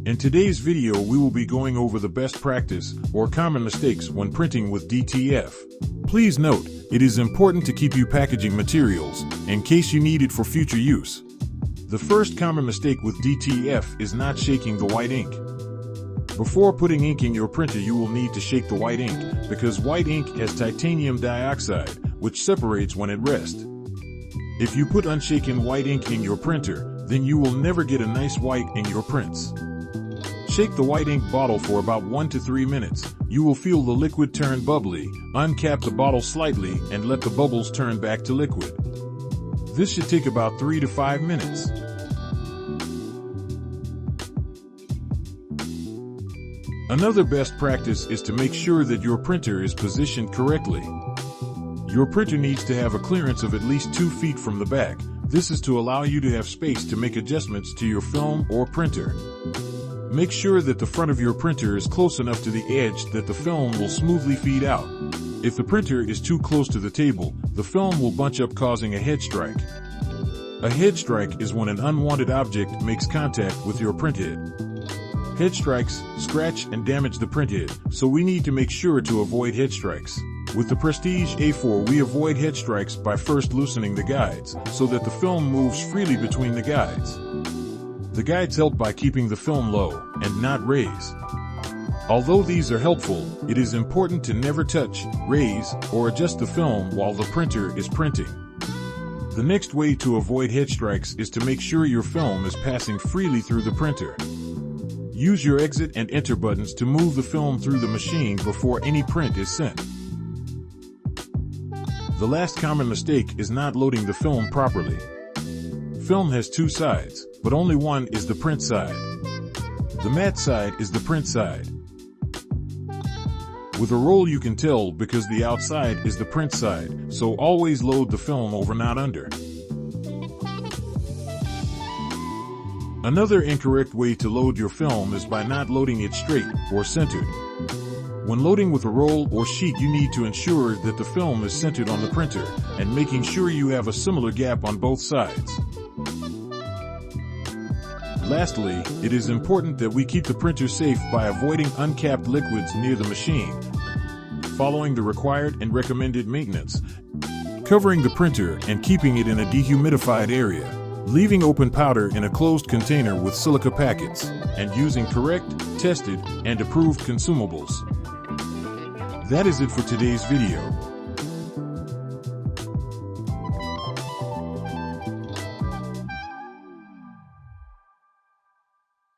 In today's video we will be going over the best practice or common mistakes when printing with DTF. Please note, it is important to keep your packaging materials in case you need it for future use. The first common mistake with DTF is not shaking the white ink. Before putting ink in your printer you will need to shake the white ink because white ink has titanium dioxide which separates when at rest. If you put unshaken white ink in your printer, then you will never get a nice white in your prints. Shake the white ink bottle for about 1 to 3 minutes. You will feel the liquid turn bubbly. Uncap the bottle slightly and let the bubbles turn back to liquid. This should take about 3 to 5 minutes. Another best practice is to make sure that your printer is positioned correctly. Your printer needs to have a clearance of at least 2 feet from the back. This is to allow you to have space to make adjustments to your film or printer. Make sure that the front of your printer is close enough to the edge that the film will smoothly feed out. If the printer is too close to the table, the film will bunch up causing a head strike. A head strike is when an unwanted object makes contact with your printhead. Head strikes scratch and damage the printhead, so we need to make sure to avoid head strikes. With the Prestige A4 we avoid head strikes by first loosening the guides, so that the film moves freely between the guides. The guides help by keeping the film low and not raise. Although these are helpful, it is important to never touch, raise, or adjust the film while the printer is printing. The next way to avoid head strikes is to make sure your film is passing freely through the printer. Use your exit and enter buttons to move the film through the machine before any print is sent. The last common mistake is not loading the film properly. Film has 2 sides, but only one is the print side. The matte side is the print side. With a roll you can tell because the outside is the print side, so always load the film over, not under. Another incorrect way to load your film is by not loading it straight or centered. When loading with a roll or sheet you need to ensure that the film is centered on the printer and making sure you have a similar gap on both sides. Lastly, it is important that we keep the printer safe by avoiding uncapped liquids near the machine, following the required and recommended maintenance, covering the printer and keeping it in a dehumidified area, leaving open powder in a closed container with silica packets, and using correct, tested, and approved consumables. That is it for today's video.